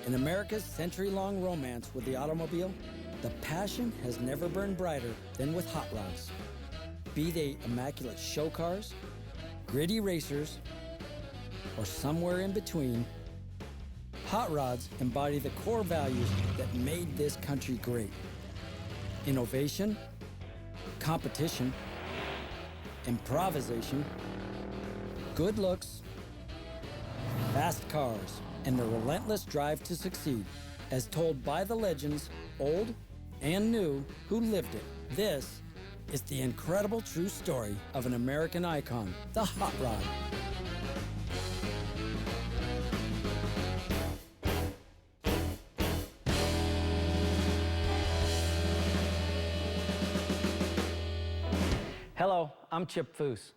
In America's century-long romance with the automobile, the passion has never burned brighter than with hot rods. Be they immaculate show cars, gritty racers, or somewhere in between, hot rods embody the core values that made this country great. Innovation, competition, improvisation, good looks, fast cars, and the relentless drive to succeed, as told by the legends, old and new, who lived it. This is the incredible true story of an American icon, the hot rod. Hello, I'm Chip Foose.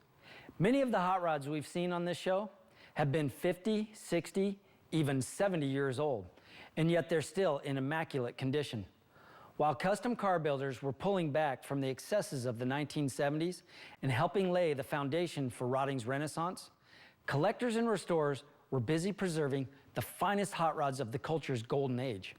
Many of the hot rods we've seen on this show have been 50, 60, even 70 years old, and yet they're still in immaculate condition. While custom car builders were pulling back from the excesses of the 1970s and helping lay the foundation for rodding's renaissance, collectors and restorers were busy preserving the finest hot rods of the culture's golden age.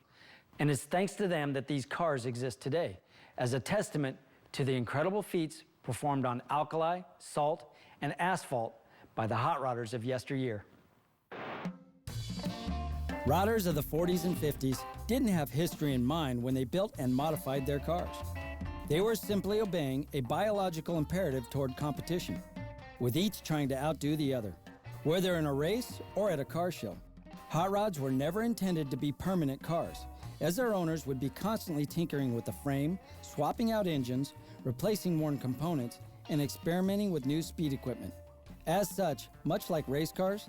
And it's thanks to them that these cars exist today, as a testament to the incredible feats performed on alkali, salt, and asphalt by the hot rodders of yesteryear. Rodders of the 40s and 50s didn't have history in mind when they built and modified their cars. They were simply obeying a biological imperative toward competition, with each trying to outdo the other, whether in a race or at a car show. Hot rods were never intended to be permanent cars, as their owners would be constantly tinkering with the frame, swapping out engines, replacing worn components, and experimenting with new speed equipment. As such, much like race cars,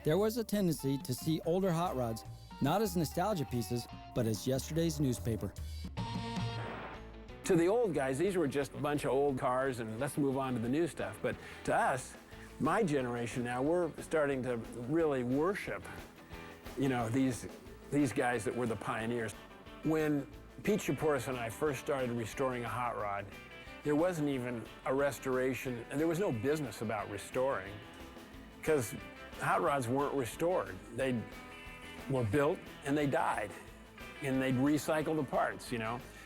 there was a tendency to see older hot rods not as nostalgia pieces, but as yesterday's newspaper. To the old guys, these were just a bunch of old cars and let's move on to the new stuff. But to us, my generation now, we're starting to really worship, these guys that were the pioneers. When Pete Shaporis and I first started restoring a hot rod, there wasn't even a restoration, and there was no business about restoring, because hot rods weren't restored. They were built and they died, and they'd recycle the parts,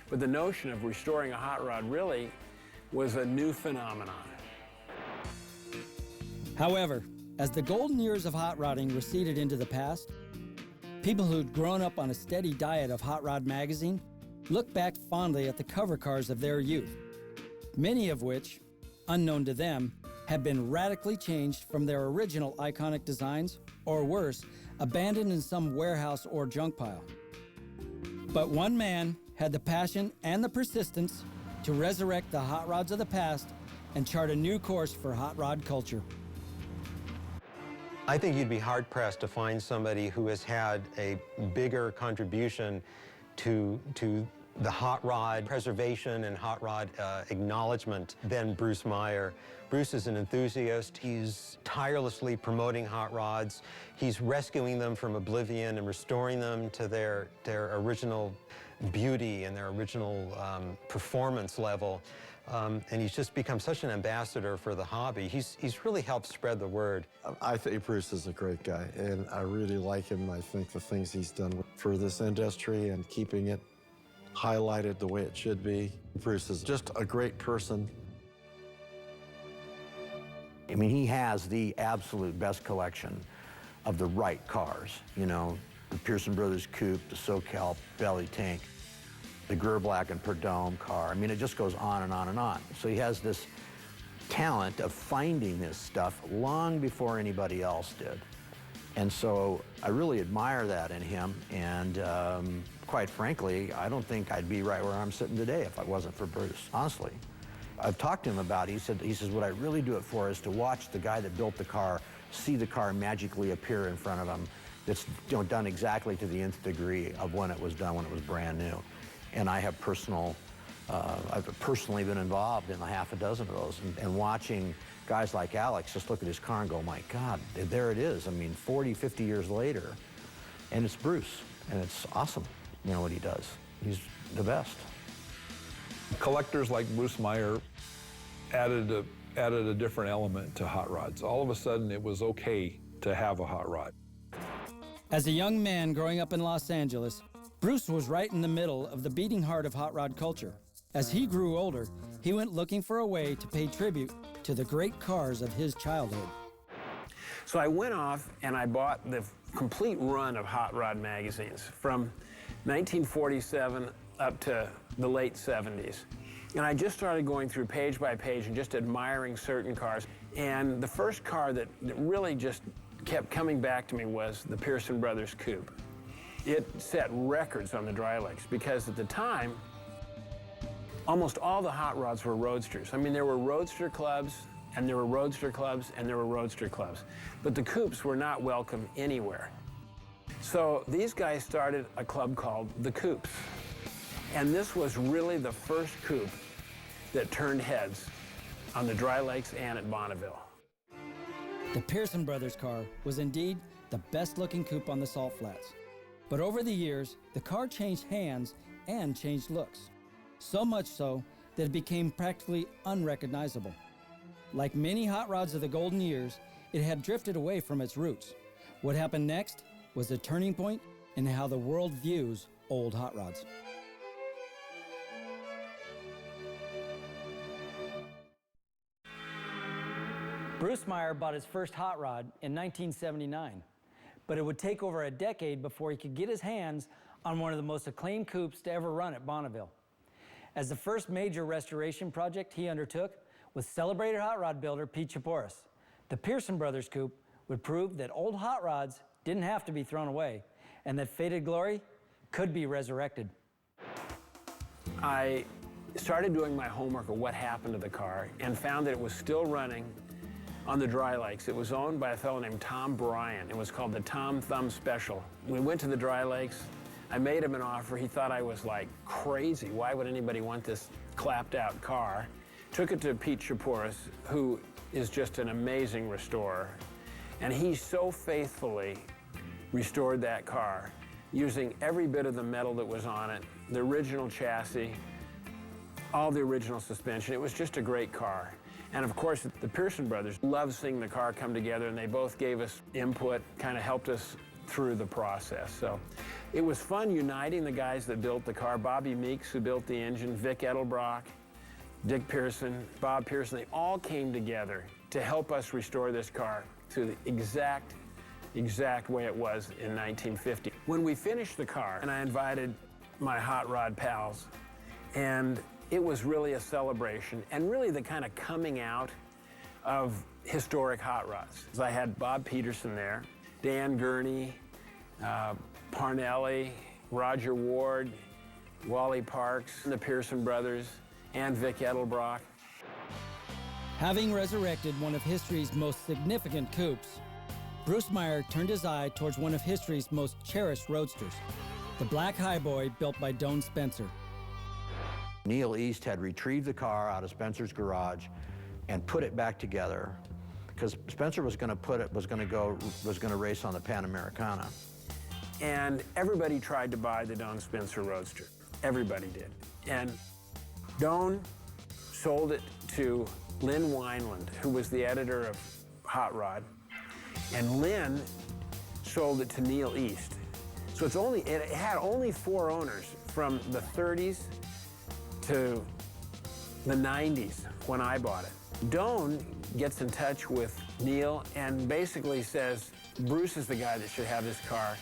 But the notion of restoring a hot rod really was a new phenomenon. However, as the golden years of hot rodding receded into the past, people who'd grown up on a steady diet of Hot Rod magazine look back fondly at the cover cars of their youth, many of which, unknown to them, had been radically changed from their original iconic designs, or worse, abandoned in some warehouse or junk pile. But one man had the passion and the persistence to resurrect the hot rods of the past and chart a new course for hot rod culture. I think you'd be hard-pressed to find somebody who has had a bigger contribution to the hot rod preservation and hot rod acknowledgement than Bruce Meyer. Bruce is an enthusiast. He's tirelessly promoting hot rods. He's rescuing them from oblivion and restoring them to their original beauty and their original performance level. And he's just become such an ambassador for the hobby. He's really helped spread the word. I think Bruce is a great guy, and I really like him. I think the things he's done for this industry and keeping it highlighted the way it should be. Bruce is just a great person. I mean, he has the absolute best collection of the right cars. The Pearson Brothers Coupe, the SoCal Belly Tank, the Gerblack and Perdome car. I mean, it just goes on and on and on. So he has this talent of finding this stuff long before anybody else did. And so I really admire that in him. And quite frankly, I don't think I'd be right where I'm sitting today if it wasn't for Bruce, honestly. I've talked to him about it. He says, what I really do it for is to watch the guy that built the car, see the car magically appear in front of him. That's done exactly to the nth degree of when it was done, when it was brand new. And I have I've personally been involved in a half a dozen of those, and watching guys like Alex just look at his car and go, my God, there it is. I mean, 40, 50 years later, and it's Bruce, and it's awesome, what he does. He's the best. Collectors like Bruce Meyer added a different element to hot rods. All of a sudden, it was okay to have a hot rod. As a young man growing up in Los Angeles, Bruce was right in the middle of the beating heart of hot rod culture. As he grew older, he went looking for a way to pay tribute to the great cars of his childhood. So I went off and I bought the complete run of hot rod magazines from 1947 up to the late 70s. And I just started going through page by page and just admiring certain cars. And the first car that really just kept coming back to me was the Pearson Brothers Coupe. It set records on the dry lakes because at the time, almost all the hot rods were roadsters. I mean, there were roadster clubs, and there were roadster clubs, and there were roadster clubs. But the coupes were not welcome anywhere. So these guys started a club called the Coupes. And this was really the first coupe that turned heads on the dry lakes and at Bonneville. The Pearson Brothers car was indeed the best-looking coupe on the Salt Flats. But over the years, the car changed hands and changed looks. So much so that it became practically unrecognizable. Like many hot rods of the golden years, it had drifted away from its roots. What happened next was a turning point in how the world views old hot rods. Bruce Meyer bought his first hot rod in 1979, but it would take over a decade before he could get his hands on one of the most acclaimed coupes to ever run at Bonneville. As the first major restoration project he undertook with celebrated hot rod builder Pete Chaporis, the Pearson Brothers Coupe would prove that old hot rods didn't have to be thrown away and that faded glory could be resurrected. I started doing my homework of what happened to the car and found that it was still running on the dry lakes. It was owned by a fellow named Tom Bryant. It was called the Tom Thumb Special. We went to the dry lakes. I made him an offer. He thought I was like crazy. Why would anybody want this clapped out car? Took it to Pete Chaporis, who is just an amazing restorer. And he so faithfully restored that car using every bit of the metal that was on it, the original chassis, all the original suspension. It was just a great car. And of course, the Pearson brothers loved seeing the car come together, and they both gave us input, kind of helped us through the process. So it was fun uniting the guys that built the car. Bobby Meeks, who built the engine, Vic Edelbrock, Dick Pearson, Bob Pearson, they all came together to help us restore this car to the exact way it was in 1950. When we finished the car, and I invited my hot rod pals, and it was really a celebration and really the kind of coming out of historic hot rods. I had Bob Peterson there, Dan Gurney, Parnelli, Roger Ward, Wally Parks, the Pearson brothers, and Vic Edelbrock. Having resurrected one of history's most significant coupes, Bruce Meyer turned his eye towards one of history's most cherished roadsters, the Black Highboy built by Doane Spencer. Neil East had retrieved the car out of Spencer's garage and put it back together because Spencer was going to race on the Pan Americana. And everybody tried to buy the Doane Spencer Roadster. Everybody did. And Doane sold it to Lynn Wineland, who was the editor of Hot Rod. And Lynn sold it to Neil East. So it had only 4 owners from the 30s to the 90s when I bought it. Doane gets in touch with Neil and basically says, Bruce is the guy that should have this car.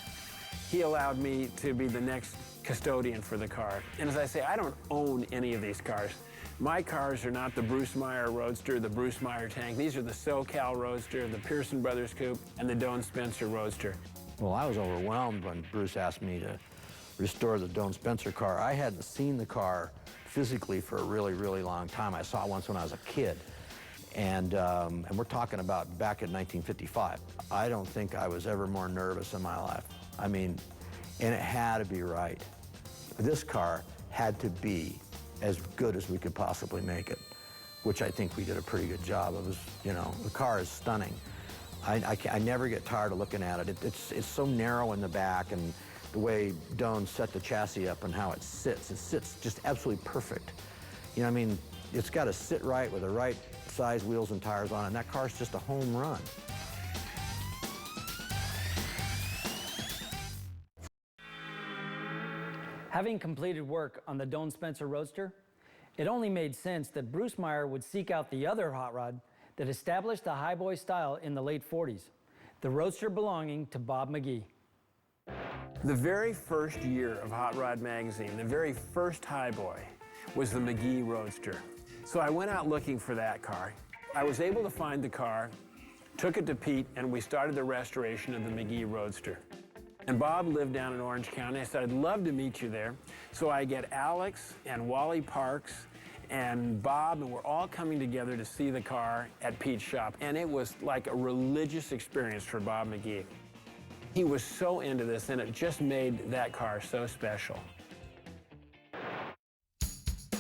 He allowed me to be the next custodian for the car. And as I say, I don't own any of these cars. My cars are not the Bruce Meyer Roadster, the Bruce Meyer Tank. These are the SoCal Roadster, the Pearson Brothers Coupe, and the Doane Spencer Roadster. Well, I was overwhelmed when Bruce asked me to restore the Doane Spencer car. I hadn't seen the car physically for a really, really long time. I saw it once when I was a kid. And we're talking about back in 1955. I don't think I was ever more nervous in my life. I mean, and it had to be right. This car had to be as good as we could possibly make it, which I think we did a pretty good job. It was, you know, the car is stunning. I never get tired of looking at it. It's so narrow in the back, and the way Doane set the chassis up and how it sits just absolutely perfect. You know, I mean, it's got to sit right with the right size wheels and tires on it, and that car's just a home run. Having completed work on the Doane Spencer Roadster, it only made sense that Bruce Meyer would seek out the other hot rod that established the highboy style in the late 40s, the Roadster belonging to Bob McGee. The very first year of Hot Rod Magazine, the very first highboy, was the McGee Roadster. So I went out looking for that car. I was able to find the car, took it to Pete, and we started the restoration of the McGee Roadster. And Bob lived down in Orange County. I said, I'd love to meet you there. So I get Alex and Wally Parks and Bob, and we're all coming together to see the car at Pete's shop. And it was like a religious experience for Bob McGee. He was so into this, and it just made that car so special.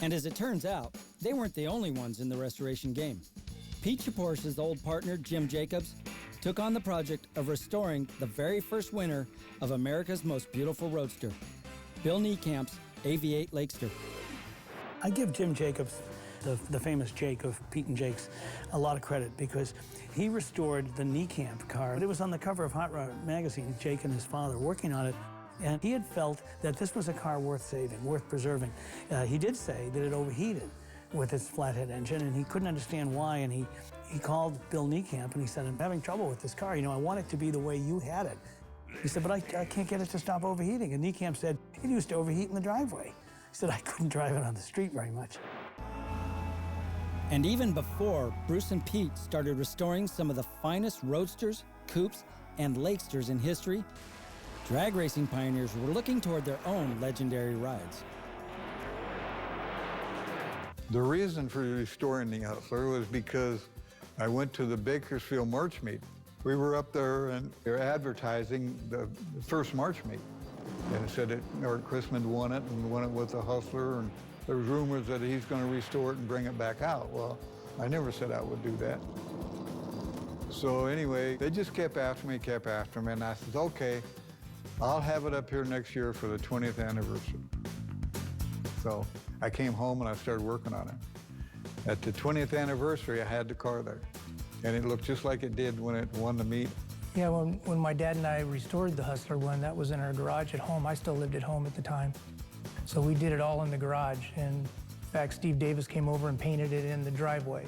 And as it turns out, they weren't the only ones in the restoration game. Pete Chaporce's old partner, Jim Jacobs, took on the project of restoring the very first winner of America's most beautiful roadster, Bill Niecamp's AV8 Lakester. I give Jim Jacobs, the famous Jake of Pete and Jake's, a lot of credit because he restored the Niecamp car. It was on the cover of Hot Rod magazine, Jake and his father working on it, and he had felt that this was a car worth saving, worth preserving. He did say that it overheated with its flathead engine, and he couldn't understand why, and he called Bill Niecamp and he said, I'm having trouble with this car. You know, I want it to be the way you had it. He said, but I can't get it to stop overheating. And Niecamp said, it used to overheat in the driveway. He said, I couldn't drive it on the street very much. And even before Bruce and Pete started restoring some of the finest roadsters, coupes, and lakesters in history, drag racing pioneers were looking toward their own legendary rides. The reason for restoring the Hustler was because I went to the Bakersfield March Meet. We were up there and they were advertising the first March Meet. And it said that Art Chrisman won it and won it with the Hustler, and there was rumors that he's going to restore it and bring it back out. Well, I never said I would do that. So anyway, they just kept after me, and I said, okay, I'll have it up here next year for the 20th anniversary. So I came home and I started working on it. At the 20th anniversary, I had the car there, and it looked just like it did when it won the meet. Yeah, when my dad and I restored the Hustler one, that was in our garage at home. I still lived at home at the time. So we did it all in the garage. And in fact, Steve Davis came over and painted it in the driveway.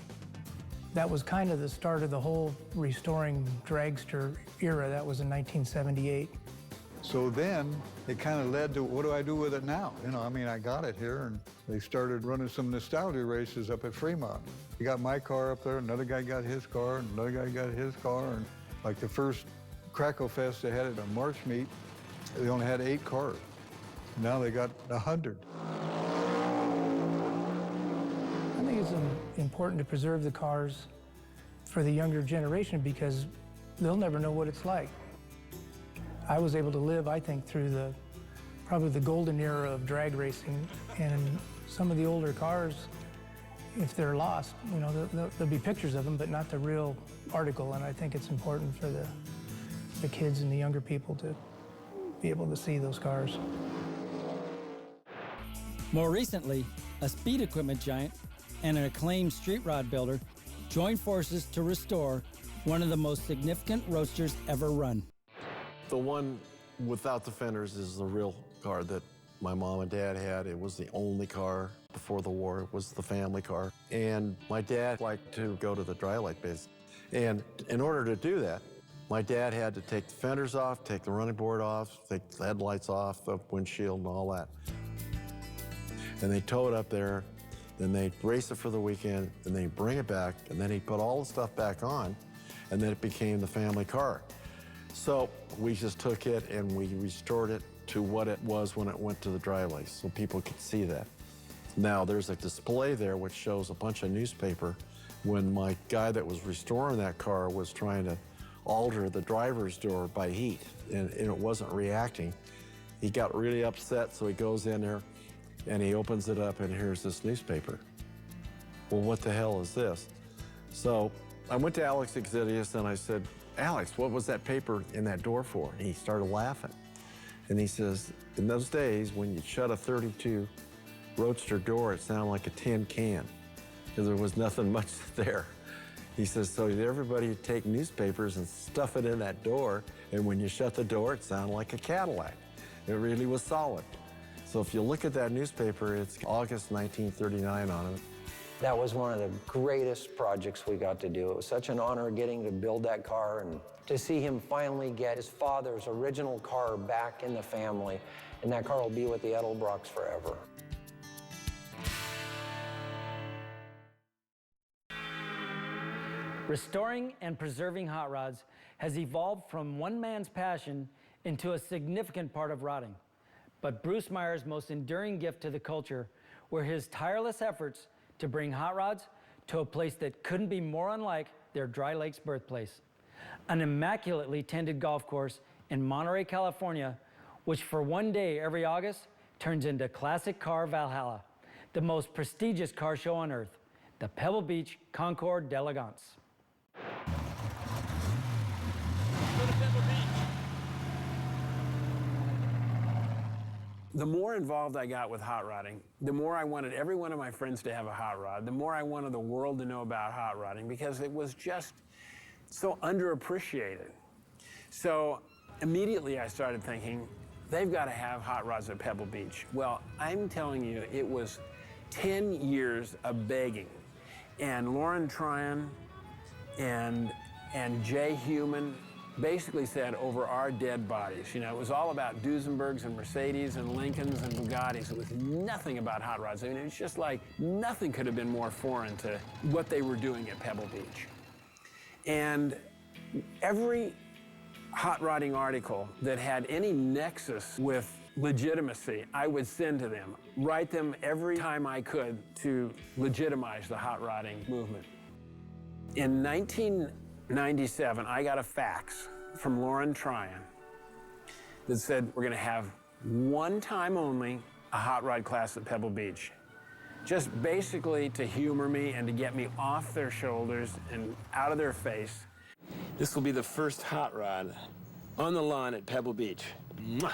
That was kind of the start of the whole restoring dragster era. That was in 1978. So then it kind of led to, what do I do with it now? You know, I mean, I got it here, and they started running some nostalgia races up at Fremont. We got my car up there, another guy got his car, and another guy got his car, and like the first Crackle Fest they had at a March meet, they only had 8 cars. Now they got 100. I think it's important to preserve the cars for the younger generation because they'll never know what it's like. I was able to live, I think, through probably the golden era of drag racing, and some of the older cars, if they're lost, you know, there'll be pictures of them, but not the real article, and I think it's important for the kids and the younger people to be able to see those cars. More recently, a speed equipment giant and an acclaimed street rod builder joined forces to restore one of the most significant roadsters ever run. The one without the fenders is the real car that my mom and dad had. It was the only car before the war. It was the family car. And my dad liked to go to the dry light biz. And in order to do that, my dad had to take the fenders off, take the running board off, take the headlights off, the windshield and all that. And they tow it up there, then they'd race it for the weekend, and they'd bring it back, and then he'd put all the stuff back on, and then it became the family car. So we just took it and we restored it to what it was when it went to the dry lace, so people could see that. Now there's a display there which shows a bunch of newspaper when my guy that was restoring that car was trying to alter the driver's door by heat, and it wasn't reacting. He got really upset, so he goes in there and he opens it up, and here's this newspaper. Well, what the hell is this? So I went to Alex Exidius and I said, Alex, what was that paper in that door for? And he started laughing. And he says, in those days, when you shut a 32 Roadster door, it sounded like a tin can, because there was nothing much there. He says, so everybody would take newspapers and stuff it in that door, and when you shut the door, it sounded like a Cadillac. It really was solid. So if you look at that newspaper, it's August 1939 on it. That was one of the greatest projects we got to do. It was such an honor getting to build that car and to see him finally get his father's original car back in the family. And that car will be with the Edelbrocks forever. Restoring and preserving hot rods has evolved from one man's passion into a significant part of rodding. But Bruce Meyer's most enduring gift to the culture were his tireless efforts to bring hot rods to a place that couldn't be more unlike their Dry Lakes birthplace. An immaculately tended golf course in Monterey, California, which for one day every August turns into Classic Car Valhalla, the most prestigious car show on earth, the Pebble Beach Concours d'Elegance. The more involved I got with hot rodding, the more I wanted every one of my friends to have a hot rod, the more I wanted the world to know about hot rodding because it was just so underappreciated. So immediately I started thinking, they've got to have hot rods at Pebble Beach. Well, I'm telling you, it was 10 years of begging. And Lauren Tryon and Jay Human basically said over our dead bodies. You know, it was all about Duesenbergs and Mercedes and Lincolns and Bugattis. It was nothing about hot rods. I mean, it was just like nothing could have been more foreign to what they were doing at Pebble Beach. And every hot rodding article that had any nexus with legitimacy, I would send to them, write them every time I could to legitimize the hot rodding movement. In 1997, I got a fax from Lauren Tryon that said, we're going to have one time only a hot rod class at Pebble Beach. Just basically to humor me and to get me off their shoulders and out of their face. This will be the first hot rod on the lawn at Pebble Beach. Mwah.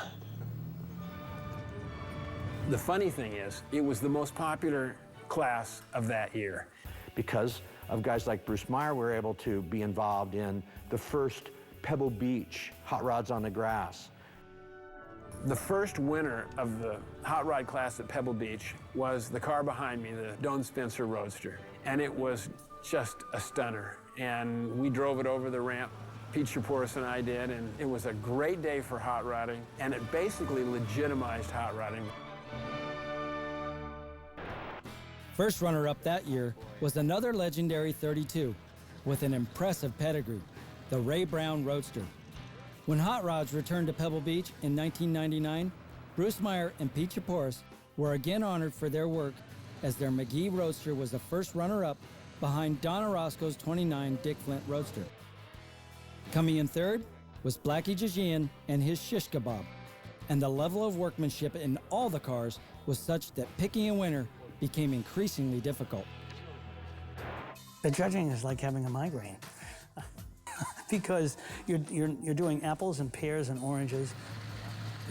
The funny thing is, it was the most popular class of that year. Because of guys like Bruce Meyer, we were able to be involved in the first Pebble Beach hot rods on the grass. The first winner of the hot rod class at Pebble Beach was the car behind me, the Doane Spencer Roadster. And it was just a stunner. And we drove it over the ramp, Pete Shaporis and I did, and it was a great day for hot rodding, and it basically legitimized hot rodding. First runner-up that year was another legendary 32 with an impressive pedigree, the Ray Brown Roadster. When hot rods returned to Pebble Beach in 1999, Bruce Meyer and Pete Shaporis were again honored for their work as their McGee Roadster was the first runner-up behind Don Orozco's 29 Dick Flint Roadster. Coming in third was Blackie Jajian and his Shish Kebab, and the level of workmanship in all the cars was such that picking a winner became increasingly difficult. The judging is like having a migraine because you're doing apples and pears and oranges.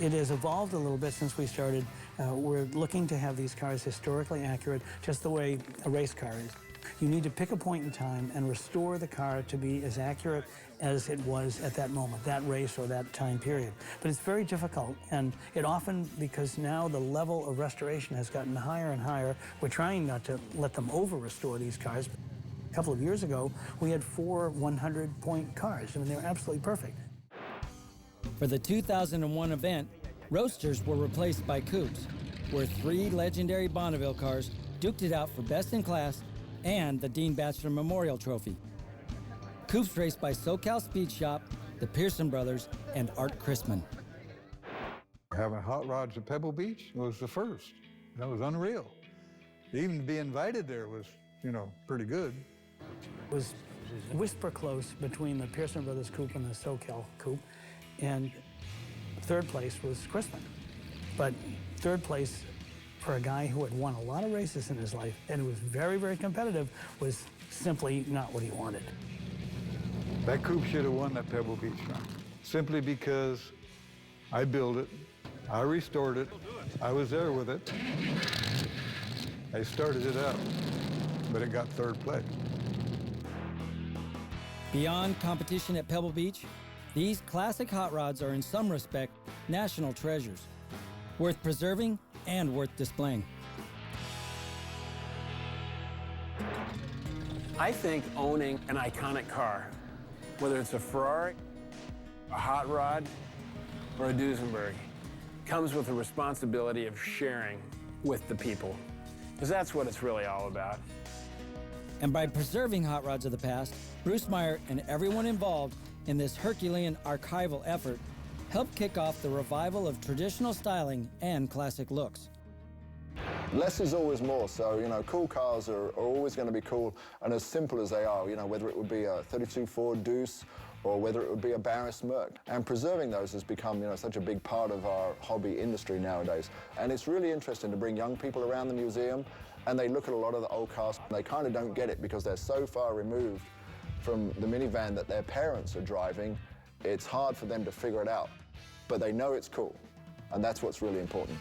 It has evolved a little bit since we started. We're looking to have these cars historically accurate, just the way a race car is. You need to pick a point in time and restore the car to be as accurate as it was at that moment, that race or that time period. But it's very difficult, and it often, because now the level of restoration has gotten higher and higher, we're trying not to let them over-restore these cars. A couple of years ago, we had 4 100-point cars. I mean, they were absolutely perfect. For the 2001 event, Roadsters were replaced by Coupes, where 3 legendary Bonneville cars duked it out for best in class and the Dean Batchelor Memorial Trophy. Coupes raced by SoCal Speed Shop, the Pearson Brothers, and Art Chrisman. Having hot rods at Pebble Beach was the first. That was unreal. Even to be invited there was, you know, pretty good. It was whisper close between the Pearson Brothers Coupe and the SoCal Coupe, and third place was Chrisman. But third place for a guy who had won a lot of races in his life and was very, very competitive was simply not what he wanted. That coupe should have won that Pebble Beach run, simply because I built it, I restored it, I was there with it. I started it up, but it got third place. Beyond competition at Pebble Beach, these classic hot rods are in some respect national treasures, worth preserving and worth displaying. I think owning an iconic car, whether it's a Ferrari, a hot rod, or a Duesenberg, comes with the responsibility of sharing with the people, because that's what it's really all about. And by preserving hot rods of the past, Bruce Meyer and everyone involved in this Herculean archival effort helped kick off the revival of traditional styling and classic looks. Less is always more, so, you know, cool cars are always going to be cool, and as simple as they are, you know, whether it would be a 32 Ford Deuce or whether it would be a Barris Merc. And preserving those has become, you know, such a big part of our hobby industry nowadays. And it's really interesting to bring young people around the museum, and they look at a lot of the old cars, and they kind of don't get it because they're so far removed from the minivan that their parents are driving, it's hard for them to figure it out. But they know it's cool, and that's what's really important.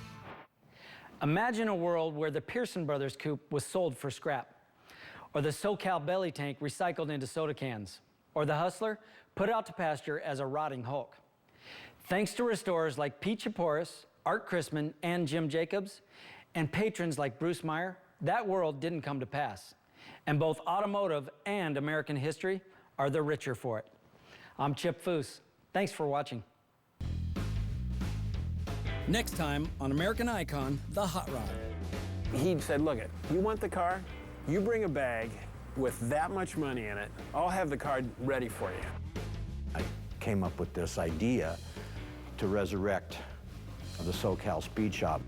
Imagine a world where the Pearson Brothers coupe was sold for scrap, or the SoCal belly tank recycled into soda cans, or the Hustler put out to pasture as a rotting hulk. Thanks to restorers like Pete Chaporis, Art Chrisman, and Jim Jacobs, and patrons like Bruce Meyer, that world didn't come to pass. And both automotive and American history are the richer for it. I'm Chip Foose. Thanks for watching. Next time on American Icon, the Hot Rod. He said, look it, you want the car? You bring a bag with that much money in it. I'll have the car ready for you. I came up with this idea to resurrect the SoCal Speed Shop.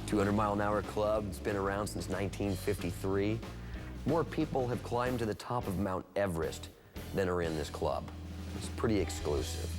200-mile-an-hour club, it's been around since 1953. More people have climbed to the top of Mount Everest than are in this club. It's pretty exclusive.